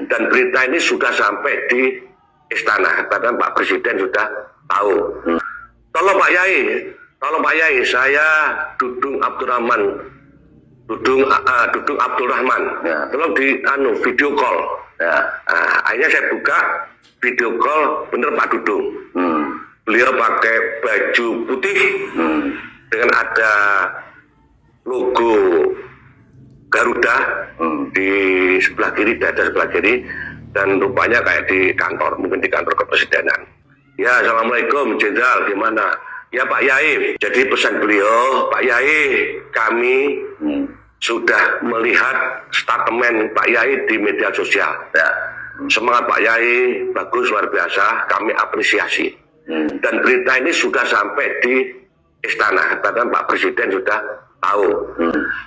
Dan berita ini sudah sampai di istana, bahkan Pak Presiden sudah tahu. Tolong Pak Yai, saya Dudung Abdurrahman, Dudung Abdurrahman, ya. Tolong di video call. Ya. Akhirnya saya buka video call, bener Pak Dudung. Beliau pakai baju putih dengan ada logo Garuda di sebelah kiri, dada sebelah kiri, dan rupanya kayak di kantor, mungkin di kantor kepresidenan. Ya, Assalamualaikum Jenderal, gimana? Ya Pak Yai, jadi pesan beliau, Pak Yai, kami sudah melihat statement Pak Yai di media sosial. Ya. Semangat Pak Yai, bagus, luar biasa, kami apresiasi. Dan berita ini sudah sampai di istana, bahkan Pak Presiden sudah tahu.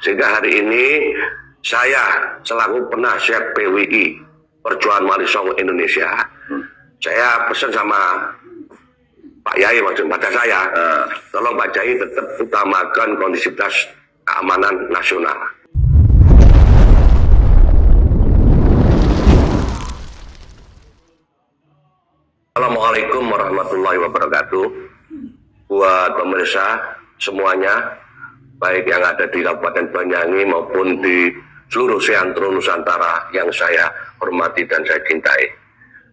Sehingga hari ini saya selaku penasihat PWI Perjuangan Wali Songo Indonesia, saya pesan sama Pak Yai, maksud pada saya, tolong Pak Yai tetap utamakan kondisivitas keamanan nasional. Assalamualaikum warahmatullahi wabarakatuh. Buat pemirsa semuanya, baik yang ada di Kabupaten Banyuwangi maupun di seluruh seantero Nusantara yang saya hormati dan saya cintai.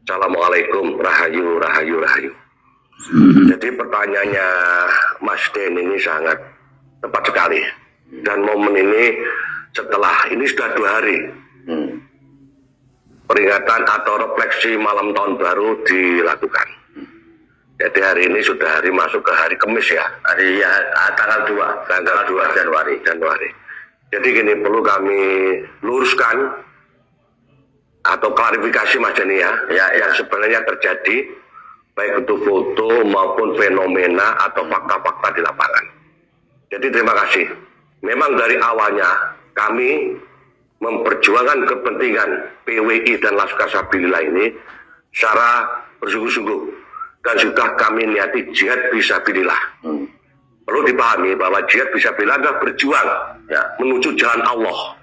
Assalamualaikum, rahayu, rahayu, rahayu. Jadi pertanyaannya Mas Den ini sangat tepat sekali. Dan momen ini setelah ini sudah 2 hari. Peringatan atau refleksi malam tahun baru dilakukan. Jadi hari ini sudah hari masuk ke hari Kamis ya. Hari ya, tanggal 2 Januari. Jadi gini, perlu kami luruskan atau klarifikasi Mas Denny ya, yang sebenarnya terjadi baik itu foto maupun fenomena atau fakta-fakta di lapangan. Jadi terima kasih. Memang dari awalnya kami memperjuangkan kepentingan PWI dan Laskar Sabilillah ini secara bersungguh-sungguh dan sudah kami niati jihad fisabilillah. Perlu dipahami bahwa jihad fisabilillah adalah berjuang menuju jalan Allah.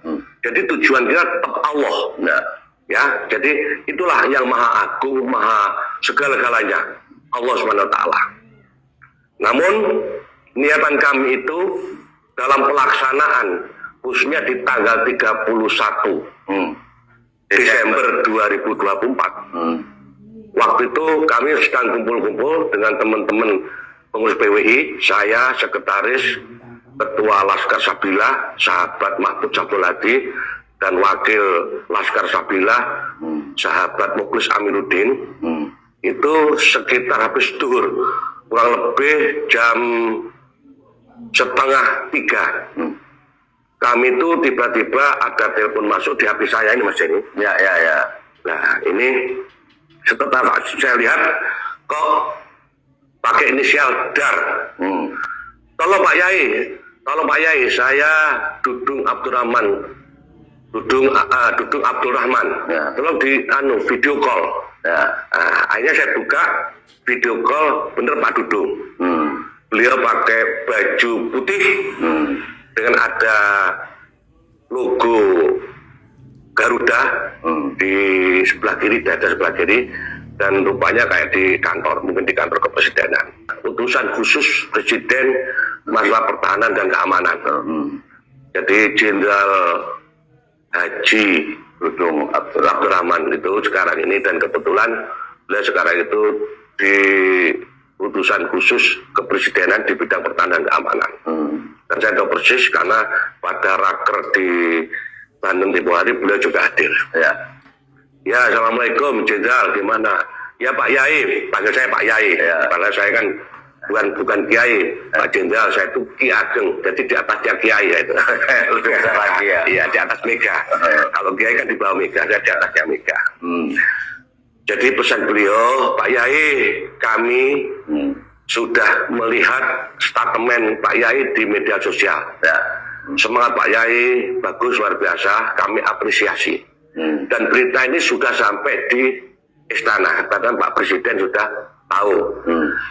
Jadi tujuan kita tetap Allah. Ya, jadi itulah yang maha agung, maha segala-galanya, Allah SWT. Namun niatan kami itu dalam pelaksanaan khususnya di tanggal 31 Desember 2024. Waktu itu kami sedang kumpul-kumpul dengan teman-teman pengurus PWI, saya sekretaris Ketua Laskar Sabilillah, sahabat Mahfud Sabtul Hadi, dan wakil Laskar Sabilillah, sahabat Mukhlis Aminuddin. Itu sekitar habis duhur, kurang lebih jam 2:30. Kami itu tiba-tiba ada telepon masuk di HP saya ini Mas Denny. Ya. Nah ini setelah saya lihat kok pakai inisial DAR. Tolong Pak Yai, saya Dudung Abdurrahman, Dudung Abdurrahman. Ya. Tolong di video call. Ya. Akhirnya saya buka video call, bener Pak Dudung. Beliau pakai baju putih dengan ada logo Garuda di sebelah kiri, dada sebelah kiri, dan rupanya kayak di kantor, mungkin di kantor kepresidenan. Utusan khusus Presiden masalah pertahanan dan keamanan. Jadi Jenderal Haji Dudung Abdurrahman itu sekarang ini, dan kebetulan beliau sekarang itu di utusan khusus kepresidenan di bidang pertahanan dan keamanan. Dan saya tahu persis karena pada raker di Bandung tempoh hari beliau juga hadir. Ya, Assalamualaikum Jenderal, gimana? Ya Pak Yai, panggil saya Pak Yai. Karena saya kan bukan Kiai, Pak Jenderal, saya itu Ki Ageng, jadi di atasnya Kiai ya itu. Lebih lagi ya. Iya, di atas Mega. Kalau Kiai kan di bawah Mega, saya di atasnya Mega. Jadi pesan beliau, Pak Yai, kami sudah melihat statement Pak Yai di media sosial. Semangat Pak Yai, bagus, luar biasa, kami apresiasi. Dan berita ini sudah sampai di istana, bahkan Pak Presiden sudah tahu.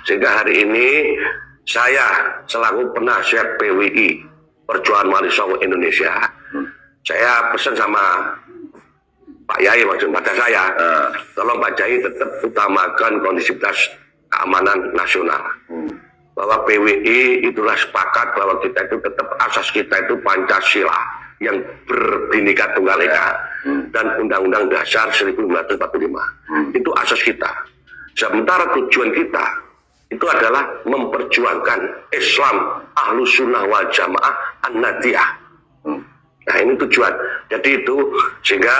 Sehingga hari ini saya selaku penasihat PWI Perjuangan Wali Songo Indonesia, saya pesan sama Pak Yai maksud pada saya, tolong Pak Yai tetap utamakan kondisivitas keamanan nasional. Bahwa PWI itulah sepakat bahwa kita itu tetap asas kita itu Pancasila yang berbhinneka tunggal ika dan Undang-Undang Dasar 1945. Itu asas kita. Sementara tujuan kita itu adalah memperjuangkan Islam Ahlus Sunnah wal Jamaah An-Nadiyah. Nah ini tujuan. Jadi itu sehingga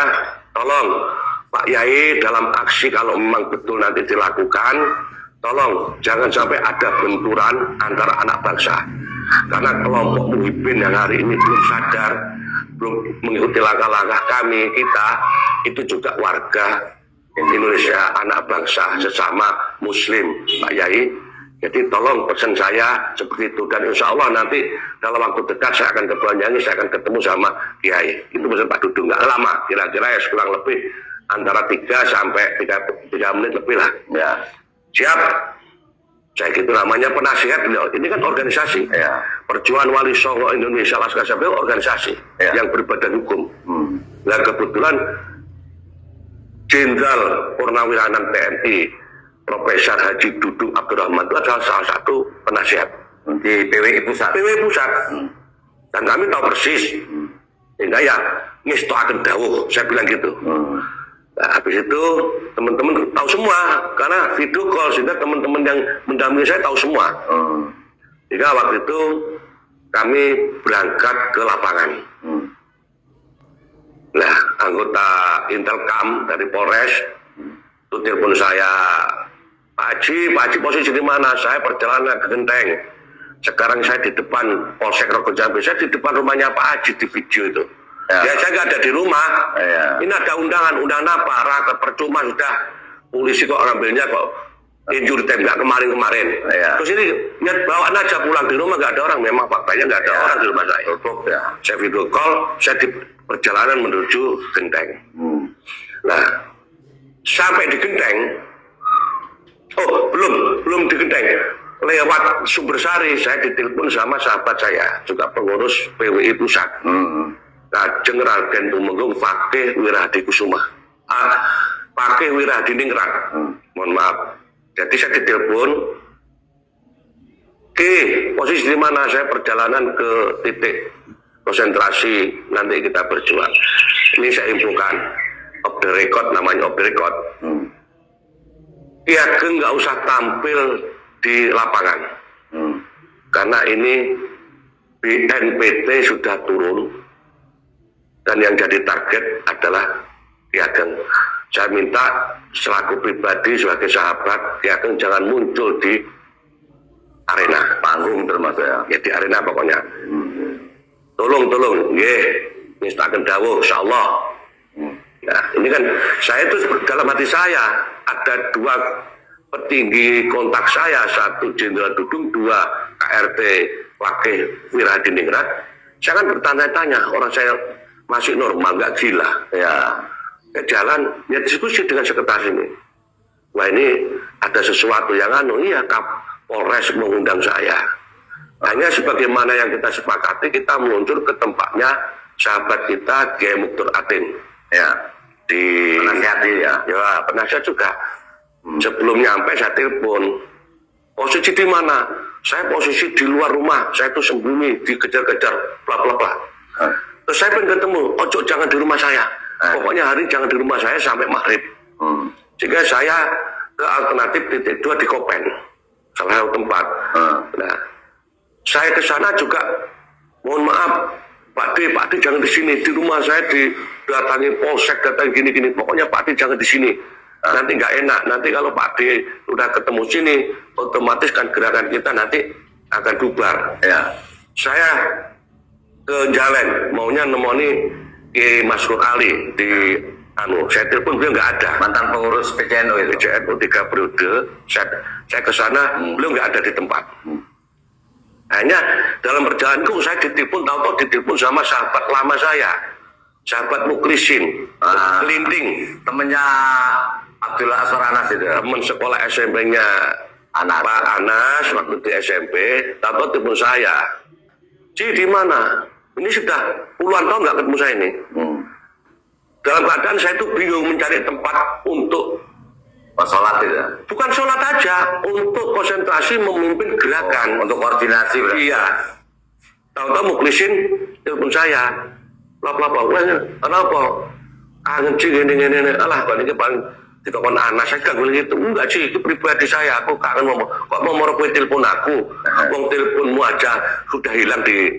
tolong Pak Yai dalam aksi kalau memang betul nanti dilakukan, tolong jangan sampai ada benturan antara anak bangsa. Karena kelompok muhibin yang hari ini belum sadar, belum mengikuti langkah-langkah kami, kita itu juga warga Indonesia, anak bangsa sesama Muslim, Pak Yai. Jadi tolong pesan saya seperti itu, dan insya Allah nanti dalam waktu dekat saya akan ke Banyuwangi, saya akan ketemu sama Kiai. Itu pesan Pak Dudung, nggak lama, kira-kira ya kurang lebih antara 3 sampai 3 menit lebih lah. Ya. Siap. Saya gitu namanya penasihat beliau. Ini kan organisasi. Ya. Perjuangan Wali Songo Indonesia Laskar Sampai organisasi yang berbadan hukum. Nah kebetulan Jenderal Purnawirawan TNI Profesor Haji Dudung Abdurrahman itu adalah salah satu penasihat di PWI Pusat. PWI Pusat. Dan kami tahu persis. Sehingga ya ngestoaken dawuh, saya bilang gitu. Nah, habis itu teman-teman tahu semua karena video call, sehingga teman-teman yang mendampingi saya tahu semua. Sehingga waktu itu kami berangkat ke lapangan. Nah, anggota Intelkam dari Polres itu telepon saya, Pak Haji posisi di mana? Saya perjalanan ke Genteng. Sekarang saya di depan Polsek Rogo Jambi, saya di depan rumahnya Pak Haji di video itu. Ya saya nggak ada di rumah. Ini ada undangan apa? Rakyat percuma sudah, polisi kok ngambilnya kok injury time nggak kemarin. Terus ini niat bawaan aja pulang, di rumah nggak ada orang. Memang faktanya nggak ada orang di rumah saya. Saya video call, saya di perjalanan menuju Genteng. Nah sampai di Genteng, belum di Genteng, lewat Sumbersari saya ditelepon sama sahabat saya juga pengurus PWI Pusat. Kajeng Raden Tumenggung Fakih Wirahadi Kusuma, Fakih Wirahadi Ningrat, mohon maaf. Jadi saya ditelepon, posisi di mana? Saya perjalanan ke titik konsentrasi, nanti kita berjuang. Ini saya infokan, off the record, namanya off the record. Ki Ageng nggak usah tampil di lapangan, karena ini BNPT sudah turun. Dan yang jadi target adalah Ki Ageng. Saya minta selaku pribadi, sebagai sahabat, Ki Ageng jangan muncul di arena panggung termasuk ya di arena pokoknya. Tolong, nistaken dawuh, insyaallah. Nah, ini kan saya itu dalam hati saya ada 2 petinggi kontak saya, 1 Jenderal Dudung, 2 KRT Fakih Wirahadi Ningrat. Saya kan bertanya-tanya, orang saya masih normal, nggak gila ya jalan ya diskusi dengan sekretaris ini. Wah ini ada sesuatu yang iya Polres mengundang saya, hanya sebagaimana yang kita sepakati, kita meluncur ke tempatnya sahabat kita Kiai Muktur Atin ya di penasihat juga. Sebelum nyampe saya telepon, posisi di mana? Saya posisi di luar rumah, saya itu sembunyi, dikejar-kejar bla bla bla. Terus saya pengen ketemu, ojo jangan di rumah saya. Pokoknya hari jangan di rumah saya sampai maghrib. Sehingga saya ke alternatif titik 2 di Kopen, salah satu tempat. Nah, saya ke sana juga, mohon maaf, Pak D jangan di sini. Di rumah saya didatangi Polsek, datang gini-gini. Pokoknya Pak D jangan di sini. Nanti nggak enak. Nanti kalau Pak D udah ketemu sini, otomatis kan gerakan kita nanti akan bubar. Ya. Saya ke Jalan, maunya nemoni Maskur Ali di saya telepon beliau nggak ada, mantan pengurus PCNU itu. PCNU 3 periode, saya ke sana, beliau nggak ada di tempat. Hanya dalam perjalananku saya ditelepon, tahu-tahu ditelepon sama sahabat lama saya, sahabat Mukrisin, Kelinding, temennya Abdullah Aswar Anas itu, teman sekolah SMP-nya Pak Anas waktu di SMP, tahu-tahu telepon saya, Ci di mana? Ini sudah puluhan tahun nggak ketemu saya ini. dalam keadaan saya itu bingung mencari tempat untuk sholat itu. bukan sholat aja, untuk konsentrasi memimpin gerakan, Untuk koordinasi berarti. iya. Tahu-tahu Muklisin telepon saya, kenapa? Kangen sih gini, alah balik ke bang dikon anak saya kan bilang gitu, enggak sih, itu pribadi saya, aku kangen kok mau kowe telepon aku, wong teleponmu aja sudah hilang di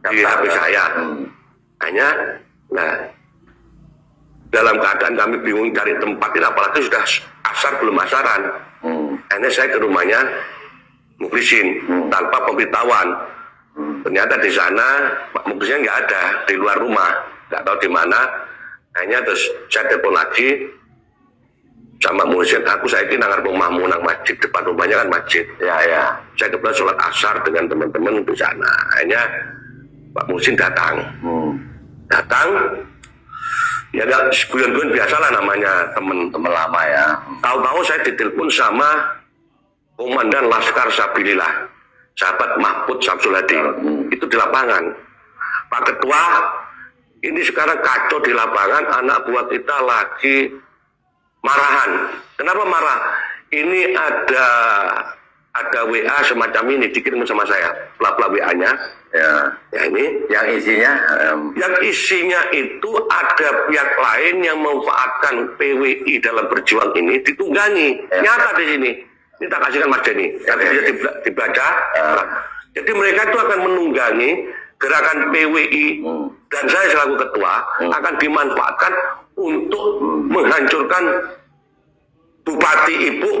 HP saya. Hanya, nah dalam keadaan kami bingung cari tempat, apalagi sudah asar belum asaran. Akhirnya saya ke rumahnya Muklisin tanpa pemberitahuan. Ternyata di sana Pak Muklisin nggak ada, di luar rumah, nggak tahu di mana. Akhirnya terus saya telepon lagi sama Muklisin, aku saya ini nangar rumahmu nang masjid, depan rumahnya kan masjid. Ya. Saya kebetulan sholat asar dengan teman-teman di sana. Akhirnya Pak Muklisin datang. Ya enggak, guyon-guyon biasalah namanya teman Lama ya. Tahu-tahu saya ditelepon sama Komandan Laskar Sabilillah, sahabat Mahfud Samsul Hadi. Itu di lapangan. Pak Ketua, ini sekarang kacau di lapangan, anak buah kita lagi marahan. Kenapa marah? Ini ada WA semacam ini dikirim sama saya, bla-bla WA-nya. Ya ini Yang isinya yang isinya itu ada pihak lain yang memanfaatkan PWI dalam berjuang ini ditunggangi. Nyata di sini. Ini tak kasihkan Mas Denny. Bisa dibaca. Jadi mereka itu akan menunggangi gerakan PWI dan saya selaku ketua akan dimanfaatkan untuk menghancurkan Bupati Ibu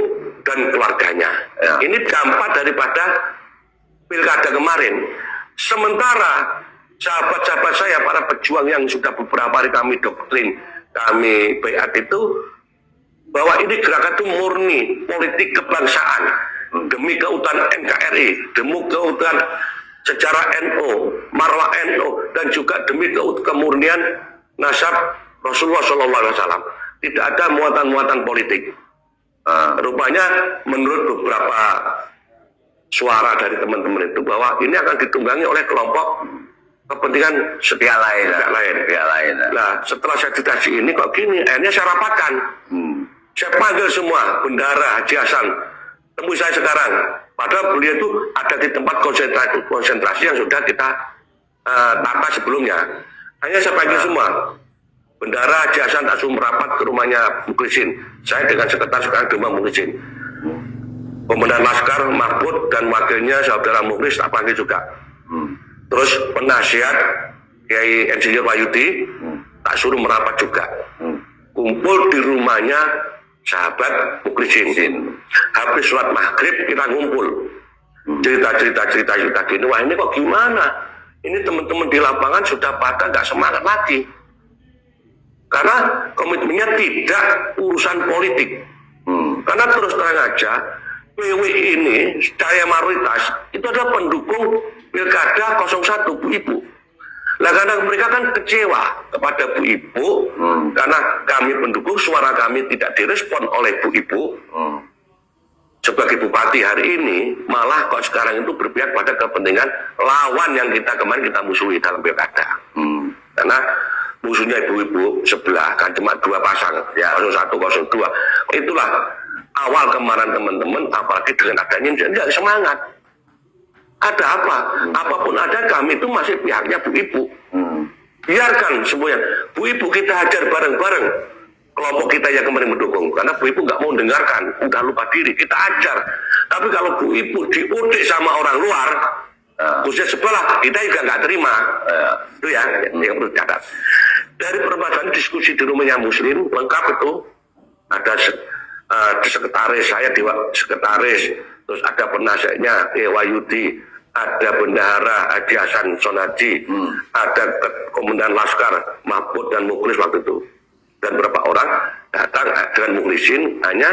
dan keluarganya. Ini dampak daripada pilkada kemarin. Sementara sahabat-sahabat saya, para pejuang yang sudah beberapa hari kami doktrin, kami bayat itu, bahwa ini gerakan itu murni politik kebangsaan demi keutuhan NKRI, demi keutuhan sejarah NU, marwah NU, dan juga demi kemurnian nasab Rasulullah SAW. Tidak ada muatan-muatan politik. Rupanya menurut beberapa suara dari teman-teman itu bahwa ini akan ditunggangi oleh kelompok kepentingan pihak lain. Nah, setelah saya ditasi ini kok gini, akhirnya saya rapatkan. Saya panggil semua bendara Haji Hasan, temui saya sekarang. Padahal beliau itu ada di tempat konsentrasi yang sudah kita tata sebelumnya. Hanya saya panggil semua. Bendara Haji Hasan langsung merapat ke rumahnya Muklisin. Saya dengan sekretaris sekarang di rumah Muklisin. Komandan Laskar Mahfud dan wakilnya saudara Muklis tak panggil juga. Terus penasihat Kiai Insinyur Wahyudi tak suruh merapat juga. Kumpul di rumahnya sahabat Muklisin. Habis sholat maghrib kita ngumpul. Cerita gini, wah ini kok gimana? Ini teman-teman di lapangan sudah pada nggak semangat lagi. Karena komitmennya tidak urusan politik. Karena terus terang aja, PWI ini secara mayoritas itu adalah pendukung Pilkada 01 Bu Ibu. Nah karena mereka kan kecewa kepada Bu Ibu, karena kami pendukung, suara kami tidak direspon oleh Bu Ibu. Sebagai bupati hari ini, malah kok sekarang itu berpihak pada kepentingan lawan yang kemarin kita musuhi dalam Pilkada. Karena musuhnya ibu-ibu sebelah kan cuma dua pasang, ya 01, 02. Itulah awal kemarin teman-teman, apalagi dengan adanya tidak semangat. Ada apa? Apapun ada, kami itu masih pihaknya Bu Ibu. Biarkan semuanya. Bu Ibu kita hajar bareng-bareng. Kelompok kita yang kemarin mendukung. Karena Bu Ibu nggak mau dengarkan. Udah lupa diri, kita ajar. Tapi kalau Bu Ibu diudik sama orang luar, khususnya sebelah, kita juga nggak terima. Itu ya, yang perlu dicatat. Dari permasalahan diskusi di rumahnya Muslim, lengkap itu. Ada sekretaris saya, sekretaris. Terus ada penasihatnya Wahyudi, ada bendahara Haji Hasan Sonaji, ada komandan Laskar Mahfud dan Muklis waktu itu, dan beberapa orang datang dengan Muklisin. Hanya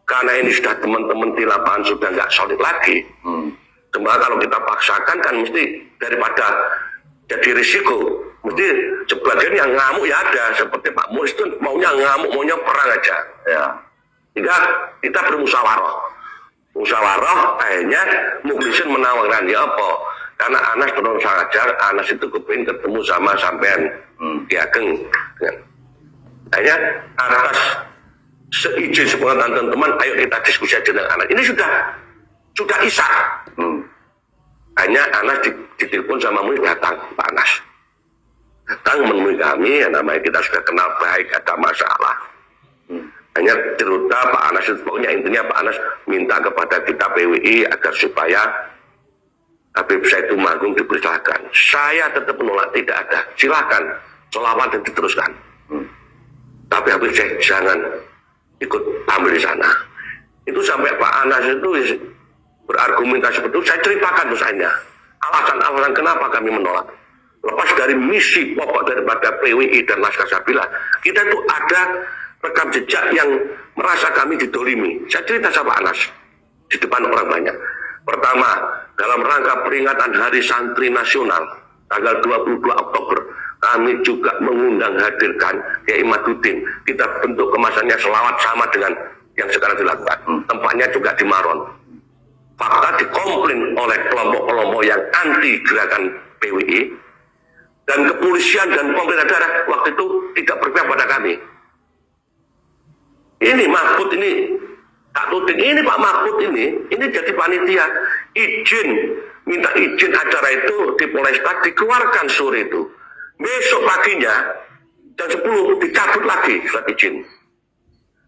karena ini sudah teman-teman di lapangan sudah nggak solid lagi. Cuma kalau kita paksakan kan mesti daripada jadi risiko, mesti sebagian yang ngamuk ya ada, seperti Pak Muklis itu maunya ngamuk, maunya perang aja. Ya. Sehingga kita musyawarah, akhirnya Muklisin menawarkan ya apa? Karena Anas terus sangat Anas itu kepingin ketemu sama sampean Ki Ageng. Hanya atas seizin sepengetahuan teman-teman, ayo kita diskusi aja dengan Anas. Ini sudah isak. Hanya Anas ditelepon sama Mui, datang Pak Anas. Datang menemui kami, yang namanya kita sudah kenal baik, ada masalah. Hanya cerita Pak Anas, pokoknya intinya Pak Anas minta kepada kita PWI agar supaya Habib Said Tumenggung dipersilahkan. Saya tetap menolak, tidak ada. Silahkan, selawat dan diteruskan. Tapi Habib Said jangan ikut ambil di sana. Itu sampai Pak Anas itu berargumentasi seperti itu, saya ceritakan misalnya alasan-alasan kenapa kami menolak. Lepas dari misi pokok daripada PWI dan Laskar Sabila, kita itu ada rekam jejak yang merasa kami didolimi. Saya cerita sama Anas di depan orang banyak. Pertama, dalam rangka peringatan Hari Santri Nasional tanggal 22 Oktober, kami juga mengundang hadirkan Kiai Maduddin. Kita bentuk kemasannya selawat sama dengan yang sekarang dilakukan. Tempatnya juga di Maron. Fakta dikomplain oleh kelompok-kelompok yang anti gerakan PWI, dan kepolisian dan pemerintah daerah waktu itu tidak berpihak pada kami. Ini Mahfud ini, tak tuding, ini Pak Mahfud ini jadi panitia. Minta izin acara itu di Polresta, dikeluarkan sore itu. Besok paginya, jam 10 dicabut lagi surat izin.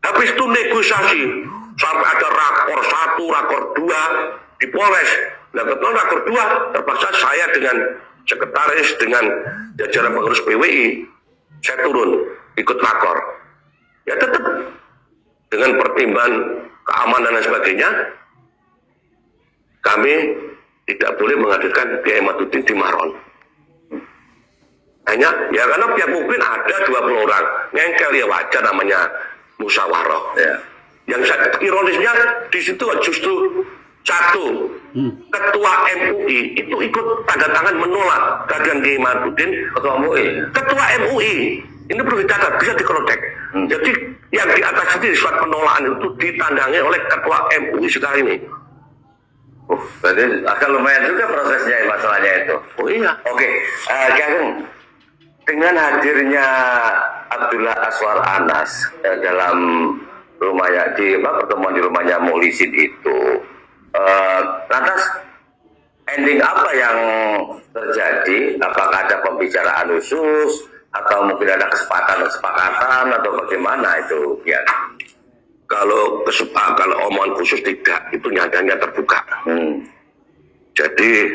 Habis itu negosiasi, sampai ada rakor 1, rakor 2 di Polres. Nah kebetulan rakor 2 terpaksa saya dengan sekretaris, dengan jajaran pengurus PWI, saya turun ikut rakor. Ya tetap dengan pertimbangan keamanan dan sebagainya, kami tidak boleh menghadirkan Kiai Maduddin di Maron. Hanya ya karena pihak mungkin ada 20 orang ngengkel, ya wajar namanya musyawarah. Ya. Yang ironisnya di situ justru satu ketua MUI itu ikut tanda tangan menolak kehadiran Kiai Maduddin. Ketua MUI ini perlu dicatat, bisa dikerotek. Jadi yang di atas ini surat penolakan itu ditandangi oleh ketua MUI sekarang ini. Berarti akan lumayan juga prosesnya masalahnya itu. Oh iya. Oke, Kang, dengan hadirnya Abdullah Aswar Anas dalam rumahnya pertemuan di rumahnya Mukhlisin itu, lantas ending apa yang terjadi? Apakah ada pembicaraan khusus atau mungkin ada kesepakatan atau bagaimana itu ya? Kalau omongan khusus tidak, itu nyatanya terbuka. Jadi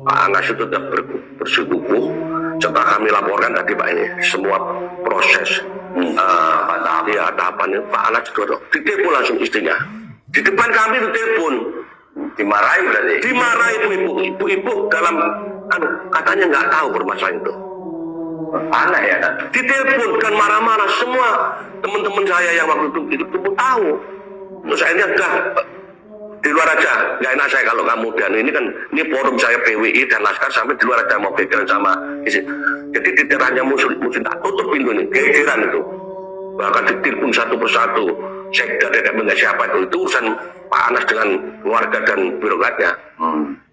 Pak Anas itu tetap bersikukuh. Setelah kami laporkan tadi Pak ini semua proses tahapan Pak Anas itu ditelepon langsung istrinya. Di depan kami ditelepon. Dimarahi berarti? Dimarahi ibu-ibu dalam katanya nggak tahu permasalahan itu. Aneh ya kan? Ditelepon dan marah-marah semua teman-teman saya yang waktu itu pun tahu. Terus akhirnya udah di luar aja, nggak enak saya kalau kamu dan ini forum saya PWI dan Laskar sampai di luar aja mau pikiran sama isi. Jadi diteranya musuh tak tutup pintu ini, gegeran itu. Bahkan ditelepon satu persatu, sekda tidak mengenai siapa itu urusan Pak Anas dengan keluarga dan birokratnya.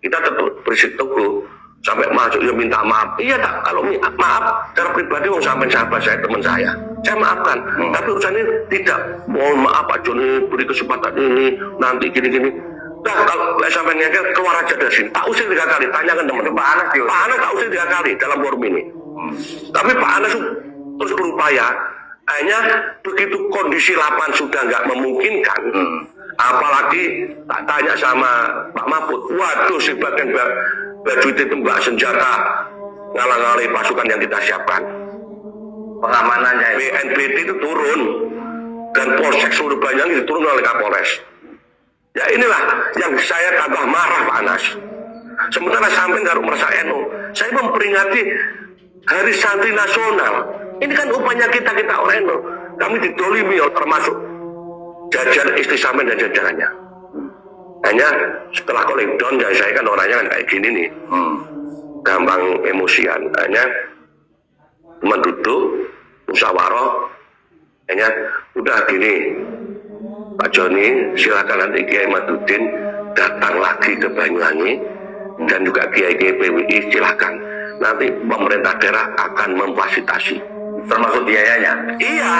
Kita tetap bersikukuh. Sampai masuk ya minta maaf. Iya tak, kalau maaf secara pribadi mau sampai sahabat saya, teman saya maafkan. Tapi urusan ini tidak, mohon maaf Pak Joni beri kesempatan ini nanti gini-gini. Nah kalau sampai ngengkel keluar aja dari sini. Tak usir 3 kali, tanyakan teman-teman Pak Anas. Pak Anas tak usir 3 kali dalam forum ini. Tapi Pak Anas terus berupaya. Hanya begitu kondisi lapangan sudah nggak memungkinkan. Apalagi tak tanya sama Pak Mahfud, waduh si bagian baju itu mbak senjata ngalang-ngalai pasukan yang kita siapkan. Pengamanannya BNPT itu turun dan Polsek Surabaya itu turun oleh Kapolres. Ya inilah yang saya tambah marah Pak Anas. Sementara sampai nggak merasa saya memperingati Hari Santri Nasional. Ini kan upaya kita orang NU. Kami didolimi termasuk jajaran Istri Samin dan jajarannya. Hanya setelah calling down ya saya kan orangnya kan kayak gini nih, gampang emosian. Hanya cuma duduk musyawarah, hanya udah gini Pak Joni silakan nanti Kiai Maduddin datang lagi ke Banyuwangi dan juga Kiai PWI silakan, nanti pemerintah daerah akan memfasilitasi. Termasuk biayanya. Iya,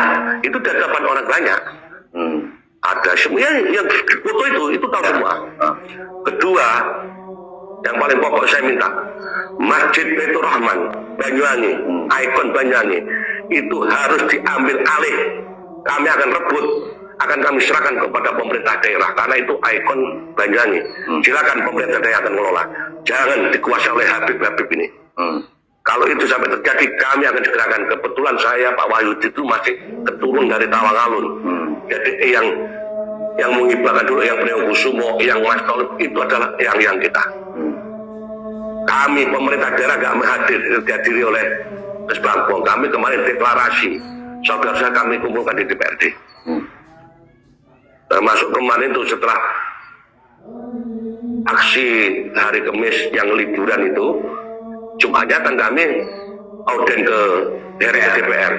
itu di hadapan orang banyak. Ada semua yang foto itu tahu semua. Kedua, yang paling pokok saya minta, Masjid Baitur Rahman Banyuwangi, ikon Banyuwangi itu harus diambil alih. Kami akan rebut, akan kami serahkan kepada pemerintah daerah karena itu ikon Banyuwangi. Silakan pemerintah daerah akan mengelola. Jangan dikuasai oleh Habib ini. Kalau itu sampai terjadi, kami akan segerakan. Kebetulan saya Pak Wahyudi itu masih keturun dari Tawangalun. Jadi yang menghibahkan dulu yang Priyokusumo, yang Mas Tolib itu adalah yang kita. Kami pemerintah daerah gak dihadiri oleh Gus Bambang. Kami kemarin deklarasi, saudara kami kumpulkan di DPRD. Termasuk kemarin itu setelah aksi hari Kamis yang liburan itu, Jumatnya kan kami audien ke DPR.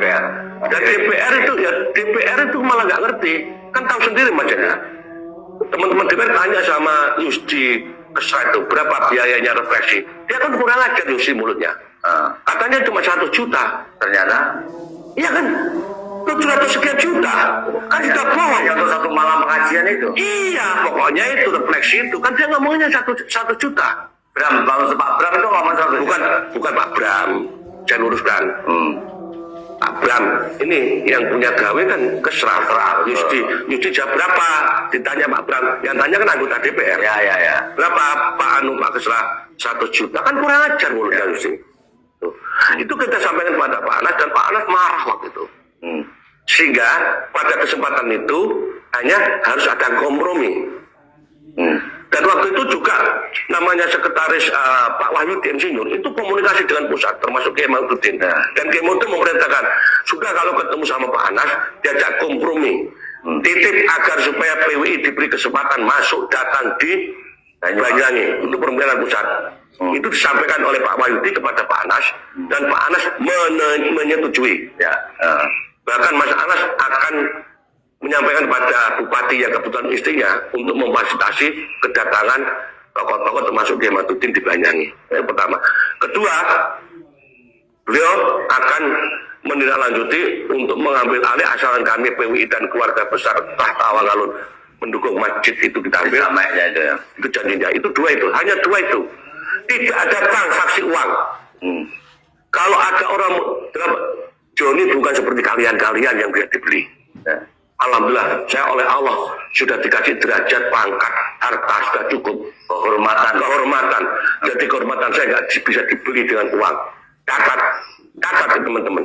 Dan DPR itu malah nggak ngerti, kan tahu sendiri macamnya. Teman-teman DPR tanya sama Yusdi Kesra itu berapa biayanya refleksi, dia kan kurang ajar Yusdi mulutnya. Katanya cuma 1 juta, Ternyata, iya kan 700 sekian juta, kan sudah bohong. yang untuk 1 malam pengajian itu. Iya, pokoknya itu refleksi itu kan dia ngomongnya 1 juta. Bram, Pak Bram itu ngomong 1 juta. Bukan Pak Bram, saya luruskan. Pak Bram ini yang punya gawe kan Kesra. Yusdi jawab berapa? Ditanya Pak Bram, yang tanya kan anggota DPR. Ya. Berapa Pak Kesra? 1 juta, kan kurang ajar mulutnya Yusdi. Tuh. Itu kita sampaikan kepada Pak Anas dan Pak Anas marah waktu itu. Sehingga pada kesempatan itu hanya harus ada kompromi. Dan waktu itu juga namanya sekretaris Pak Wahyudi Insinyur itu komunikasi dengan pusat termasuk Kiai Maududin. Dan Kiai Maududin memerintahkan sudah kalau ketemu sama Pak Anas diajak kompromi. Titip agar supaya PWI diberi kesempatan masuk datang di Banyuwangi. Itu permintaan pusat. Itu disampaikan oleh Pak Wahyudi kepada Pak Anas dan Pak Anas menyetujui. Bahkan Mas Anas akan menyampaikan pada bupati yang kebetulan istrinya untuk memfasilitasi kedatangan tokoh-tokoh termasuk Kiai Maududin di Banyuwangi. Yang pertama. Kedua, beliau akan menindaklanjuti untuk mengambil alih asalkan kami PWI dan keluarga besar Tawangalun mendukung masjid itu kita ambil. Itu ya. Itu janjinya. Itu hanya dua itu. Tidak ada transaksi uang. Kalau ada orang Joni bukan seperti kalian-kalian yang bisa dibeli. Alhamdulillah, saya oleh Allah sudah dikasih derajat, pangkat, harta sudah cukup, kehormatan. Jadi kehormatan saya nggak bisa dibeli dengan uang. Catat teman-teman.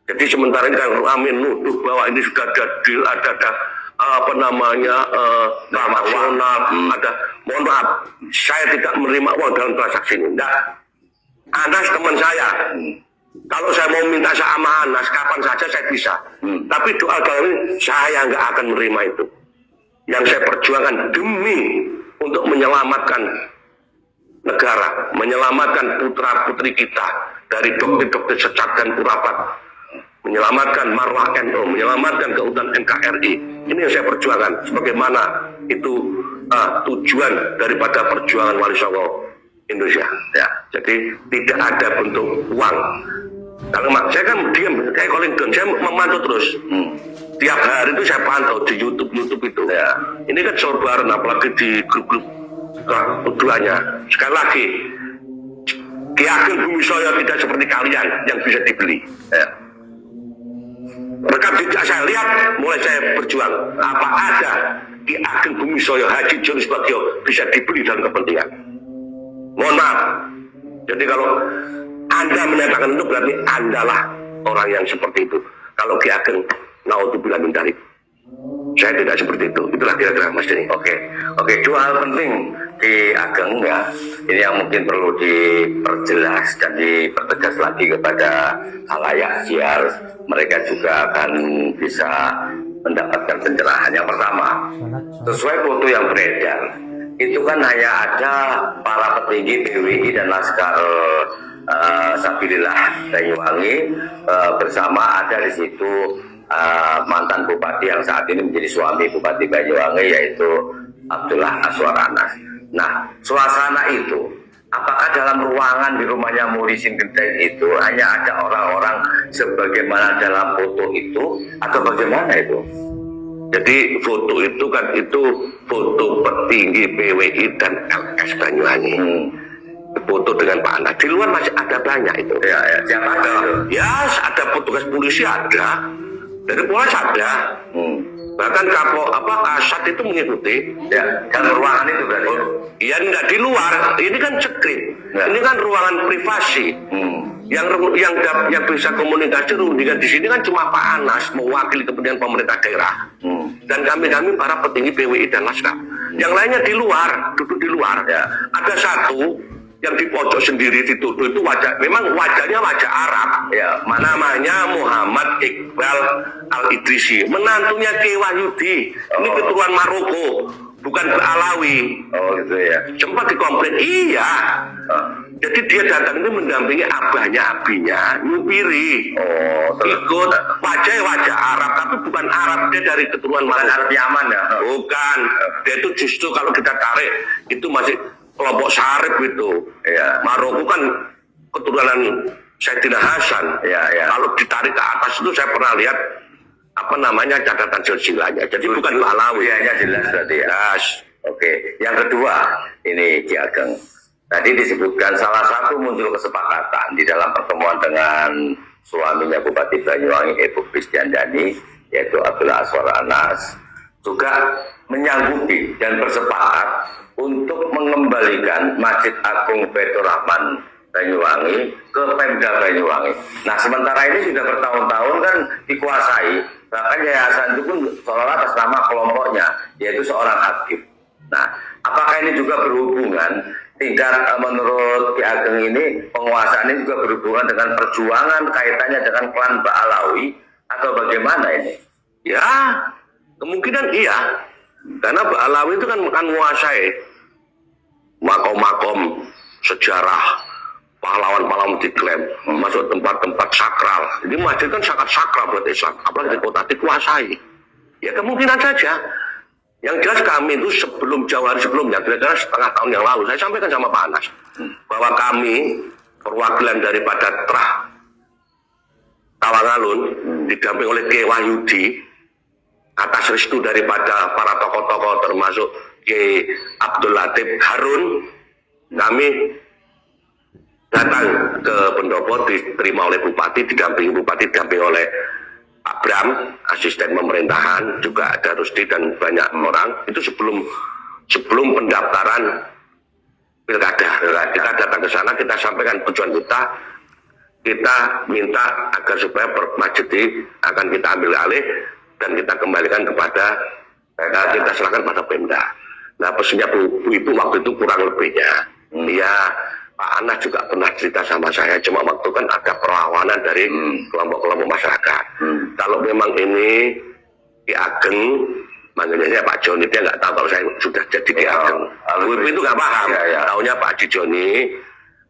Jadi sementara ini kan Amin nuduh bahwa ini sudah ada deal, ada apa namanya rasional, ada. Mohon maaf, saya tidak menerima uang dalam transaksi ini. Enggak. Anas teman saya. Kalau saya mau minta sama Anas, kapan saja saya bisa. Tapi doa ini saya nggak akan menerima itu. Yang saya perjuangkan demi untuk menyelamatkan negara, menyelamatkan putra-putri kita dari dokter-dokter sesat dan kurafat, menyelamatkan marwah NU, menyelamatkan keutuhan NKRI. Ini yang saya perjuangkan. Sebagaimana itu tujuan daripada perjuangan Wali Songo Indonesia. Ya, jadi tidak ada bentuk uang. Kalau saya kan diam, kayak calling down, saya memantau terus. Tiap hari itu saya pantau di YouTube itu. Ya. Ini kan sorbaran, apalagi di grup-grup keduanya. Sekali lagi, Ki Ageng Bumisoyo tidak seperti kalian yang bisa dibeli. Ya. Rekam jejak saya lihat, mulai saya berjuang. Apa ada Ki Ageng Bumisoyo, Haji Joni Subagio bisa dibeli dalam kepentingan? Mohon maaf. Jadi kalau Anda menyatakan itu berarti Andalah orang yang seperti itu. Kalau Ki Ageng naudzubillah min dzalik. Saya tidak seperti itu. Itulah kira-kira Mas Denny. Oke. Dua hal penting di Ageng ya. Ini yang mungkin perlu diperjelas dan dipertegas lagi kepada khalayak biar mereka juga akan bisa mendapatkan pencerahan. Yang pertama, sesuai foto yang beredar, itu kan hanya ada para petinggi PWI dan Laskar Sabilillah Banyuwangi bersama ada di situ mantan bupati yang saat ini menjadi suami Bupati Banyuwangi yaitu Abdullah Aswar Anas. Nah, suasana itu apakah dalam ruangan di rumahnya Muhlisin Genteng itu hanya ada orang-orang sebagaimana dalam foto itu atau bagaimana itu? Jadi foto itu kan foto petinggi PWI dan LS Banyuwangi. Foto dengan Pak Anas. Di luar masih ada banyak itu. Ya, siapa ada? Ya, ada petugas polisi ada. Dari Polres ada. Bahkan Kasat itu mengikuti. Ya, dalam ruangan itu berarti. Iya, enggak di luar. Ini kan sekret. Ini kan ruangan privasi. Yang bisa komunikasi rundingan di sini kan cuma Pak Anas mewakili kepentingan pemerintah daerah. Dan kami para petinggi PWI dan Laskar. Yang lainnya di luar, duduk di luar. Ya. Ada satu yang di pojok sendiri dituduh itu memang wajahnya wajah Arab. Ya, namanya Muhammad Iqbal Al-Idrisi, menantunya Ki Wahyudi. Ini keturunan Maroko, bukan Alawi. Oh gitu ya. Sempat dikomplain, iya. Jadi dia datang ini mendampingi abinya, nyupiri. Ikut wajah Arab, tapi bukan Arab, dia dari keturunan Maroko. Arab Yaman ya? Bukan. Dia itu justru kalau kita tarik itu masih kelompok Sarif itu. Ya. Maroko kan keturunan Sayyidina Hasan. Ya. Kalau ditarik ke atas itu saya pernah lihat catatan silsilahnya. Jadi bukan Alawi. Ya, jelas berarti ya. Jelas. Oke. Yang kedua, ini Ki Ageng. Tadi disebutkan salah satu muncul kesepakatan di dalam pertemuan dengan suaminya Bupati Banyuwangi Ibu Kristiandani, yaitu Abdullah Aswar Anas, juga menyanggupi dan bersepakat untuk mengembalikan Masjid Agung Baitur Rahman Banyuwangi ke Pemda Banyuwangi. Nah, sementara ini sudah bertahun-tahun kan dikuasai, bahkan yayasan itu pun seolah atas nama kelompoknya, yaitu seorang hakim. Nah, apakah ini juga berhubungan, tidak menurut Ki Ageng ini, penguasaan ini juga berhubungan dengan perjuangan kaitannya dengan klan Ba'alawi, atau bagaimana ini? Ya, kemungkinan iya. Karena Ba'alawi itu kan menguasai makom-makom sejarah, pahlawan-pahlawan diklaim, masuk tempat-tempat sakral. Jadi masjid kan sangat sakral buat Islam, apalagi di kota dikuasai. Ya kemungkinan saja. Yang jelas kami itu jauh hari sebelumnya, kira-kira setengah tahun yang lalu, saya sampaikan sama Pak Anas, bahwa kami perwakilan daripada Trah Tawangalun, didamping oleh Ki Wahyudi, atas restu daripada para tokoh-tokoh termasuk Ki Abdul Latif Harun, kami datang ke Pendopo, diterima oleh Bupati, didampingi oleh Pak Bram, asisten pemerintahan, juga ada Rusdi dan banyak orang. Itu sebelum pendaftaran pilkada. Kita datang ke sana, kita sampaikan tujuan kita minta agar supaya masjid akan kita ambil alih dan kita kembalikan kepada kita serahkan pada Pemda. Nah, pesannya Bu Ibu waktu itu kurang lebihnya. Ya, Pak Anas juga pernah cerita sama saya, cuma waktu kan ada perlawanan dari kelompok-kelompok masyarakat. Kalau memang ini Ki Ageng, manggilnya Pak Joni, dia nggak tahu kalau saya sudah jadi Ki Ageng. Bu Ibu itu nggak paham, taunya Pak Haji Joni.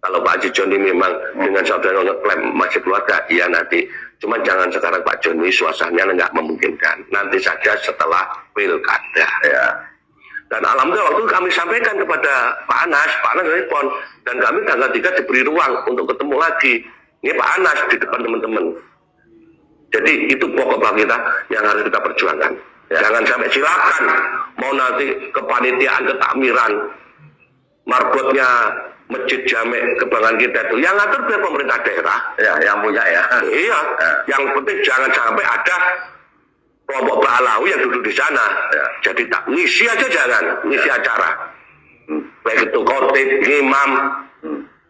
Kalau Pak Haji Joni memang dengan saudara ngeklaim masih keluarga, iya nanti. Cuma jangan sekarang Pak Joni, suasananya nggak memungkinkan. Nanti saja setelah pilkada. Ya. Dan alhamdulillah waktu itu kami sampaikan kepada Pak Anas respon, dan kami tanggal 3 diberi ruang untuk ketemu lagi. Ini Pak Anas di depan teman-teman. Jadi itu pokok bagi kita yang harus kita perjuangkan. Ya. Jangan sampai silakan mau nanti kepanitiaan, ketakmiran, marbotnya Masjid Jamek Kebanggaan kita itu yang ngatur biar pemerintah daerah. Ya, yang punya ya. Iya. Yang penting jangan sampai ada kelompok Ba'alawi yang duduk di sana. Ya. Jadi tak ngisi aja, jangan ngisi acara. Baik itu khotib, imam,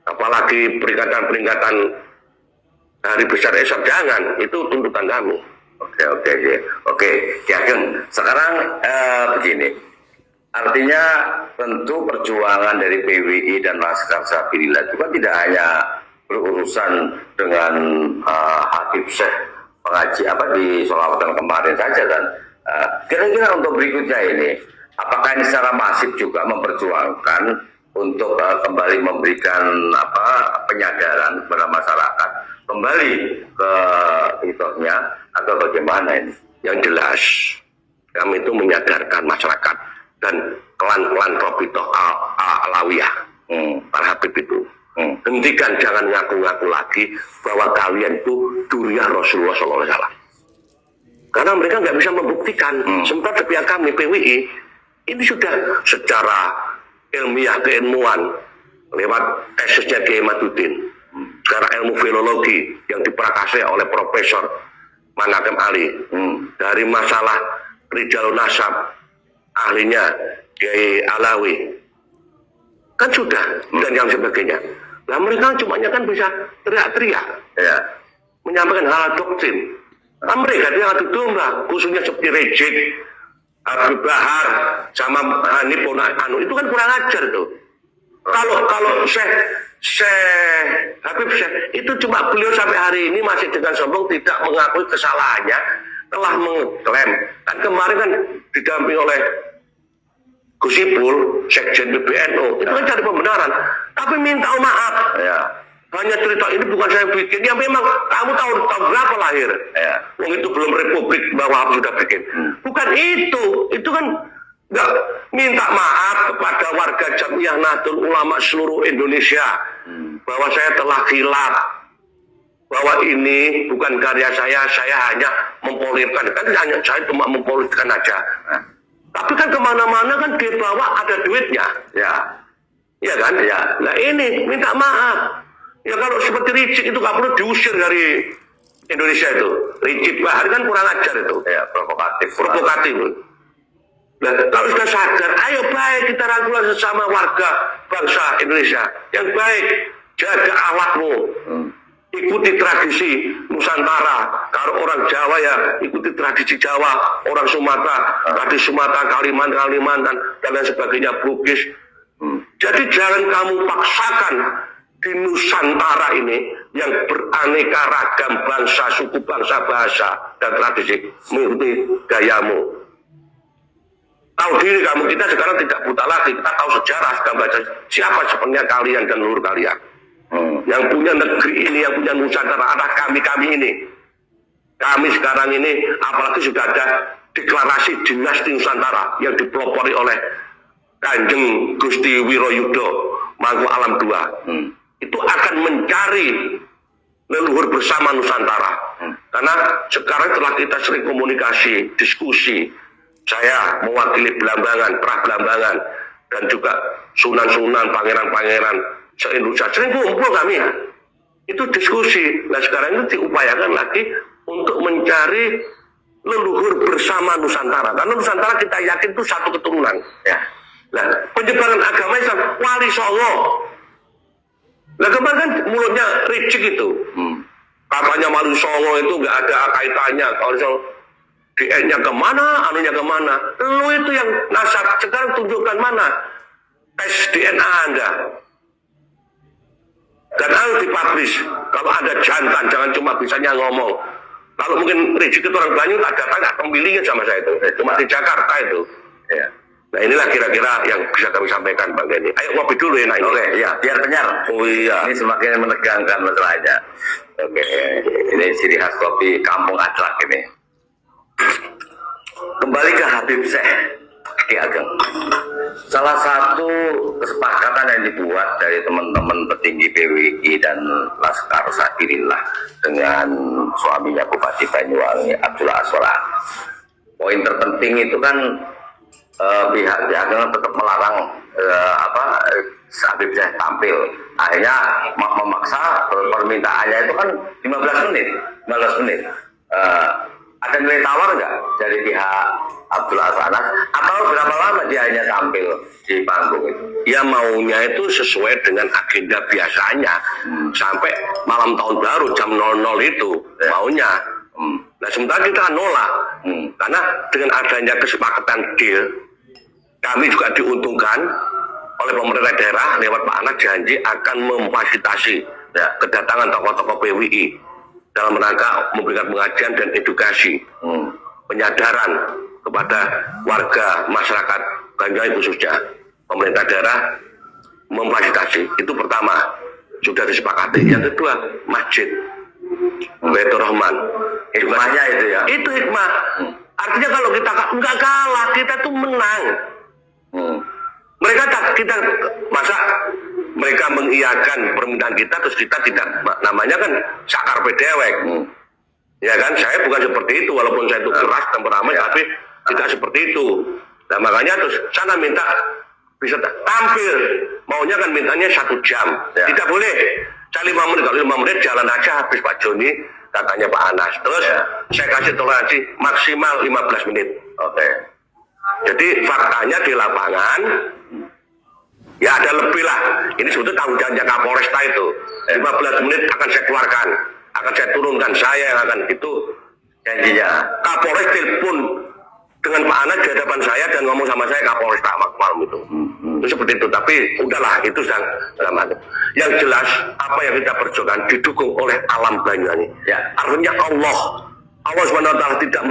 apalagi peringatan-peringatan hari besar Islam, jangan. Itu tuntutan kami. Oke. Ki Ageng, sekarang begini. Artinya tentu perjuangan dari PWI dan Laskar Sabilillah juga tidak hanya berurusan dengan Habib Syekh pengaji di Sholawatan kemarin saja kan. Kira-kira untuk berikutnya ini, apakah ini secara masif juga memperjuangkan untuk kembali memberikan penyadaran kepada masyarakat, kembali ke hitohnya, atau bagaimana ini? Yang jelas kami itu menyadarkan masyarakat dan klan-klan Robitoh Alawiyah para Habib itu. Hentikan, jangan ngaku-ngaku lagi bahwa kalian itu duriah Rasulullah SAW. Karena mereka nggak bisa membuktikan. Sementara pihak kami PWI ini sudah secara ilmiah keilmuan lewat tesisnya Kiai Maduddin, secara ilmu filologi yang diprakarsai oleh Profesor Manakem Ali, dari masalah Rijalun Nasab ahlinya Kiai Alawi kan sudah, dan yang sebagainya. Nah mereka cuma kan bisa teriak-teriak, ya, menyampaikan hal doktrin. Nah, mereka dia adu domba, khususnya seperti Rejik, Habib Bahar, sama Hanif Anu itu kan kurang ajar tuh. Kalau Syekh Habib Syekh itu cuma beliau sampai hari ini masih dengan sombong tidak mengakui kesalahannya, telah mengklaim. Kan kemarin kan didampingi oleh Gus Ipul, Sekjen PBNU, itu kan cari pembenaran, tapi minta maaf. Ya. Hanya cerita ini bukan saya bikin, ya memang kamu tahu berapa lahir. Ya. Itu belum Republik bahwa sudah bikin. Bukan itu kan nggak minta maaf kepada warga Jamiah Nahdlatul Ulama seluruh Indonesia bahwa saya telah khilaf, bahwa ini bukan karya saya hanya mempolirkan, kan hanya saya cuma mempolirkan aja. Tapi kan kemana-mana kan dibawa ada duitnya, ya kan? Ya. Nah ini minta maaf. Ya kalau seperti Ricik itu nggak perlu diusir dari Indonesia itu. Ricik Bahar kan kurang ajar itu. Ya provokatif. Nah kalau sudah sadar, ayo baik kita rangkulan sesama warga bangsa Indonesia yang baik, jaga akhlakmu. Ikuti tradisi Nusantara. Kalau orang Jawa ya ikuti tradisi Jawa, orang Sumatera, tradisi Sumatera, Kalimantan dan lain sebagainya, Bugis. Jadi jangan kamu paksakan di Nusantara ini yang beraneka ragam bangsa, suku bangsa, bahasa dan tradisi mengikuti gayamu. Tahu diri kamu, kita sekarang tidak buta lagi, kita tahu sejarah, kita baca siapa sebenarnya kalian dan leluhur kalian. Yang punya negeri ini, yang punya Nusantara adalah kami ini. Kami sekarang ini, apalagi sudah ada deklarasi dinasti Nusantara yang dipelopori oleh Kanjeng Gusti Wiroyudo Mangku Alam II. Itu akan mencari leluhur bersama Nusantara. Karena sekarang setelah kita sering komunikasi, diskusi, saya mewakili Belambangan, Pra Belambangan, dan juga Sunan-Sunan, Pangeran-Pangeran se-Indonesia, sering kumpul kami. Itu diskusi. Nah sekarang itu diupayakan lagi untuk mencari leluhur bersama Nusantara. Karena Nusantara kita yakin itu satu keturunan. Ya. Nah penyebaran agama Islam, Wali Songo. Nah kemarin kan mulutnya Ricik itu. Katanya Wali Songo itu nggak ada kaitannya. Kalau DNA-nya kemana, anunya kemana. Lu itu yang nasab. Sekarang tunjukkan mana tes DNA Anda. Dan harus dipublish. Kalau ada jantan, jangan cuma bisanya ngomong. Kalau mungkin Ricik itu orang Banyu, ada tanya pemilihnya sama saya itu. Cuma di Jakarta itu. Ya. Nah inilah kira-kira yang bisa kami sampaikan Bang Denny. Ayo ngopi dulu ya, Oke, ya, biar kenyar. Oh iya. Ini semakin menegangkan masalahnya. Oke, ini ciri khas kopi Kampung Aclak ini. Kembali ke Habib Syekh Ki Ageng. Salah satu kesepakatan yang dibuat dari teman-teman petinggi PWI dan Laskar Sabirillah dengan suaminya Bupati Banyuwangi Abdullah Aswara. Poin terpenting itu kan pihak Ki Ageng tetap melarang Habib Syekh tampil. Akhirnya memaksa permintaannya itu kan 15 menit. Ada nilai tawar nggak dari pihak Abdullah Aswara atau berapa lama dia hanya tampil di panggung itu? Ya maunya itu sesuai dengan agenda biasanya sampai malam tahun baru jam 00 itu maunya. Nah sementara kita nolak karena dengan adanya kesepakatan deal kami juga diuntungkan oleh pemerintah daerah lewat Pak Anas janji akan memfasilitasi kedatangan tokoh-tokoh PWI dalam rangka memberikan pengajian dan edukasi, penyadaran kepada warga masyarakat Banyuwangi khususnya. Pemerintah daerah memfasilitasi, itu pertama, sudah disepakati. Yang kedua, masjid Baitur Rahman. Hikmahnya itu ya? Itu hikmah. Artinya kalau kita nggak kalah, kita tuh menang. Mereka kita masa mereka mengiyakan permintaan kita, terus kita tidak, namanya kan sakar pedewek. Ya kan, saya bukan seperti itu, walaupun saya itu keras temperamen, tapi tidak seperti itu. Nah makanya terus sana minta bisa tampil, maunya kan mintanya 1 jam, tidak boleh. Saya 5 menit, kalau 5 menit jalan aja habis Pak Joni, katanya Pak Anas. Terus saya kasih toleransi maksimal 15 menit. Oke. Jadi faktanya di lapangan, ya ada lebih lah. Ini sebetulnya tanggung jawabnya Kapolresta itu. 15 menit akan saya keluarkan, akan saya turunkan, saya yang akan itu janjinya. Kapolres telepon dengan Pak Anas di hadapan saya dan ngomong sama saya Kapolresta malam itu. Itu seperti itu, tapi udahlah itu dalam hati. Yang jelas apa yang kita perjuangkan didukung oleh alam Banyuwangi. Ya. Artinya Allah SWT tidak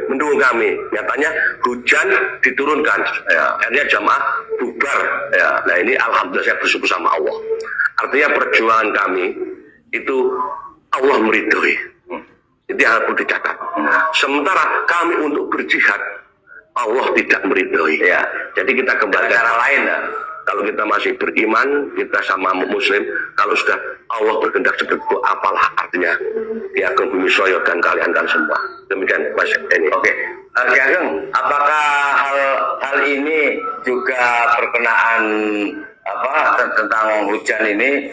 mendukung kami. Nyatanya hujan diturunkan. Akhirnya jamaah bubar. Nah ini alhamdulillah saya bersyukur sama Allah. Artinya perjuangan kami itu Allah meridhoi. Itu yang harus dicatat. Sementara kami untuk berjihad, Allah tidak meridhoi. Jadi kita kembali cara lain. Kalau kita masih beriman, kita sama muslim, kalau sudah Allah berkehendak seperti itu, apalah artinya Ki Ageng Bumi Soyo dan kalian semua. Demikian Mas Eni. Oke, Ki Ageng, apakah hal ini juga berkenaan tentang hujan ini?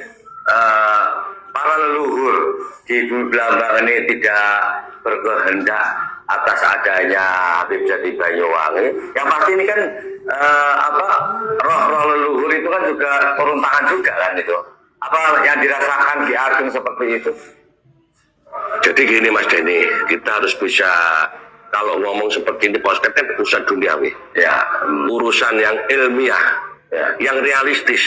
Para leluhur di Bumi Belambangan ini tidak berkehendak atas adanya Habib Jati Banyuwangi. Yang pasti ini kan roh leluhur itu kan juga turun tangan juga kan itu. Apa yang dirasakan Ki Ageng seperti itu? Jadi gini Mas Denny, kita harus bisa, kalau ngomong seperti ini podcast kan urusan duniawi, urusan yang ilmiah, yang realistis.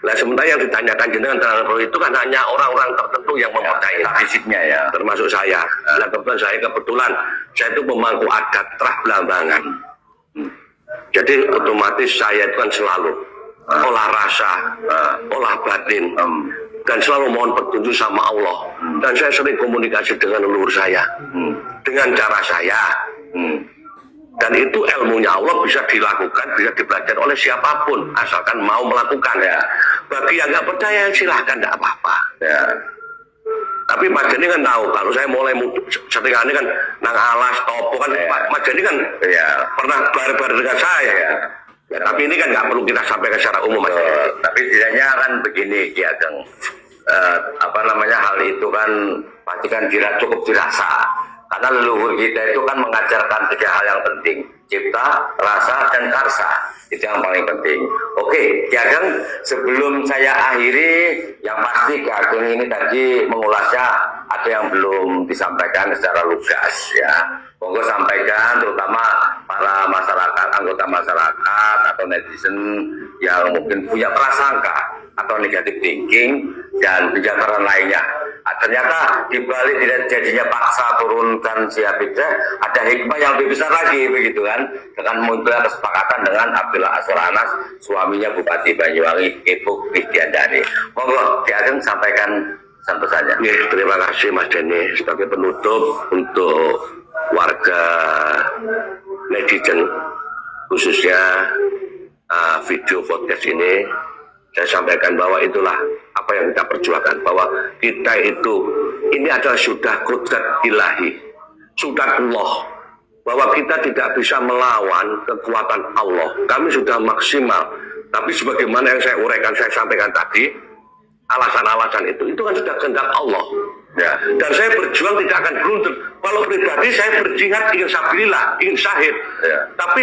Nah sementara yang ditanyakan jenengan terhadap itu kan hanya orang-orang tertentu yang mempercayai fisiknya termasuk saya. Nah kebetulan saya itu pemangku adat Trah Belambangan. Jadi otomatis saya itu kan selalu olah rasa, olah batin, dan selalu mohon petunjuk sama Allah. Dan saya sering komunikasi dengan leluhur saya, dengan cara saya. Dan itu ilmunya Allah bisa dilakukan, bisa dipelajari oleh siapapun, asalkan mau melakukan. Bagi yang nggak percaya silahkan, nggak apa-apa. Tapi Mas Denny kan tahu, kalau saya mulai setinggalnya kan nang alas topo kan, Mas Denny kan pernah bareng dengan saya. Tapi ini kan nggak perlu kita sampaikan secara umum, Mas Denny. Tapi setidaknya kan begini, Ki Ageng, hal itu kan pasti kan cukup dirasa. Karena leluhur kita itu kan mengajarkan 3 hal yang penting: cipta, rasa, dan karsa. Itu yang paling penting. Oke, Ki Ageng, sebelum saya akhiri, yang pasti Ki Ageng ini tadi mengulasnya ada yang belum disampaikan secara lugas ya. Monggo sampaikan, terutama para masyarakat, anggota masyarakat atau netizen yang mungkin punya prasangka atau negatif thinking dan penjataran lainnya. Ternyata dibalik tidak jadinya paksa turunkan si Habib ada hikmah yang lebih besar lagi begitu kan, dengan munculnya kesepakatan dengan Abdullah Azwar Anas, suaminya Bupati Banyuwangi Ibu Kristiandani. Monggo Ki Ageng sampaikan santai saja. Terima kasih Mas Denny. Sebagai penutup untuk warga netizen khususnya video podcast ini, saya sampaikan bahwa itulah apa yang kita perjuangkan, bahwa kita itu ini adalah sudah kodrat ilahi, sudah Allah, bahwa kita tidak bisa melawan kekuatan Allah. Kami sudah maksimal, tapi sebagaimana yang saya uraikan, saya sampaikan tadi, alasan-alasan itu kan sudah kehendak Allah. Dan saya berjuang tidak akan blunder. Kalau pribadi saya berjihad ingin sabilillah, ingin syahid. Tapi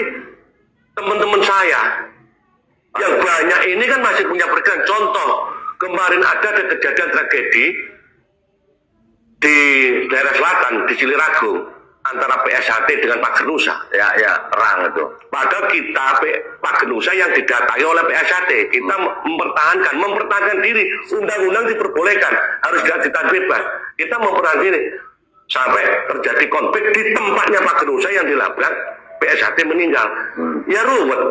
teman-teman saya yang banyak ini kan masih punya perjalanan. Contoh, kemarin ada kejadian tragedi di daerah selatan, di Ciliragung, antara PSHT dengan Pak Genusa. Perang itu. Padahal kita, Pak Genusa yang didatai oleh PSHT, kita mempertahankan diri. Undang-undang diperbolehkan, harus ditahan bebas. Kita mempertahankan diri. Sampai terjadi konflik di tempatnya Pak Genusa yang dilabrak, PSHT meninggal. Ya ruwet.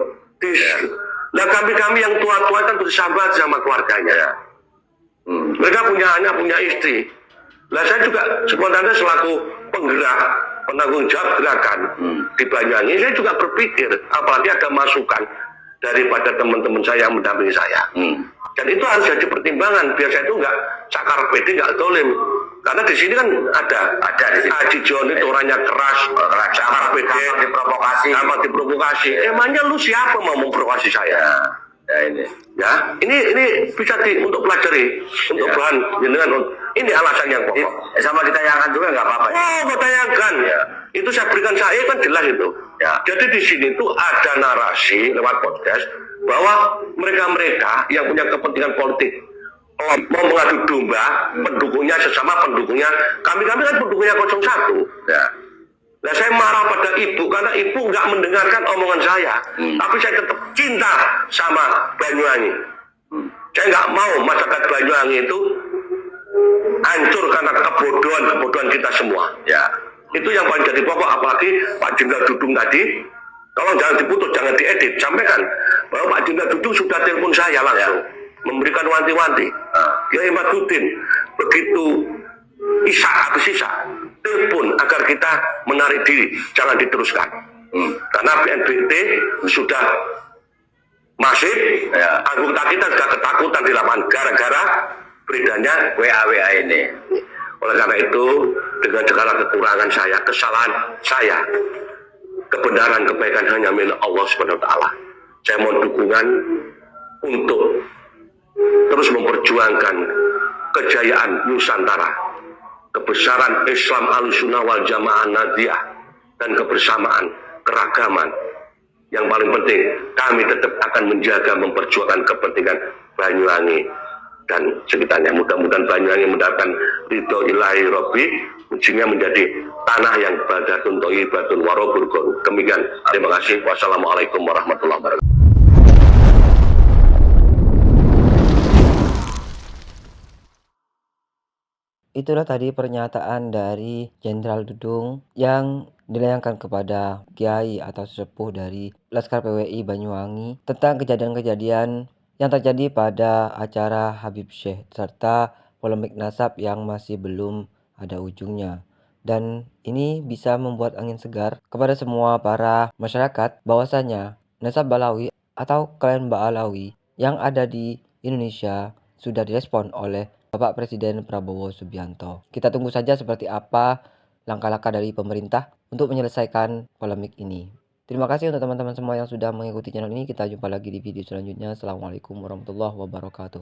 Nah kami yang tua-tua kan bersahabat sama keluarganya. Mereka punya anak, punya istri. Nah saya juga sebenarnya selaku penggerak, penanggung jawab gerakan di Banyuwangi, saya juga berpikir, apalagi ada masukan daripada teman-teman saya yang mendampingi saya. Dan itu harus jadi pertimbangan biar saya itu nggak cakar pede, nggak dolim. Karena di sini kan ada di sini. Haji John itu orangnya keras, cakar pede, gampang diprovokasi. gampang diprovokasi. Emangnya lu siapa mau memprovokasi saya? Ya ini. Ya, ini bisa untuk pelajari, untuk Ya. bahan jenengan. Ini alasan yang pokok. Sama ditayangkan juga nggak apa-apa. Oh, mau tanyakan. Ya. Itu saya berikan saya kan jelas itu. Ya. Jadi di sini tuh ada narasi lewat podcast bahwa mereka-mereka yang punya kepentingan politik mau mengadu domba pendukungnya sesama pendukungnya. Kami kan pendukungnya 01. Ya. Nah, saya marah pada ibu karena ibu nggak mendengarkan omongan saya. Tapi saya tetap cinta sama Banyuwangi. Saya nggak mau masyarakat Banyuwangi itu hancur karena kebodohan kita semua. Ya. Itu yang paling jadi pokok, apalagi Pak Jenderal Dudung tadi. Tolong jangan diputus, jangan diedit. Sampaikan bahwa Pak Jenderal Dudung sudah telepon saya langsung, memberikan wanti-wanti. Kiai Madudin begitu habis Isa telepon agar kita menarik diri, jangan diteruskan. Karena BNPT sudah masif, anggota kita sudah ketakutan di lapangan gara-gara beredarnya WA ini. Oleh karena itu, dengan segala kekurangan saya, kesalahan saya, kebenaran kebaikan hanya milik Allah Subhanahu wa taala. Saya mohon dukungan untuk terus memperjuangkan kejayaan Nusantara, kebesaran Islam Ahlussunnah wal Jamaah Nadiyah, dan kebersamaan, keragaman. Yang paling penting, kami tetap akan menjaga, memperjuangkan kepentingan Banyuwangi dan sekitarnya. Mudah-mudahan Banyuwangi mendapatkan ridho ilahi Rabbi, ujungnya menjadi tanah yang badatun thayyibatun warabul ghorur. Demikian, terima kasih. Wassalamualaikum warahmatullahi wabarakatuh. Itulah tadi pernyataan dari Jenderal Dudung yang dilayangkan kepada Kiai atau sesepuh dari Laskar PWI Banyuwangi tentang kejadian-kejadian yang terjadi pada acara Habib Syekh serta polemik nasab yang masih belum ada ujungnya. Dan ini bisa membuat angin segar kepada semua para masyarakat bahwasanya nasab Balawi atau klan Ba'alawi yang ada di Indonesia sudah direspon oleh Bapak Presiden Prabowo Subianto. Kita tunggu saja seperti apa langkah-langkah dari pemerintah untuk menyelesaikan polemik ini. Terima kasih untuk teman-teman semua yang sudah mengikuti channel ini. Kita jumpa lagi di video selanjutnya. Assalamualaikum warahmatullahi wabarakatuh.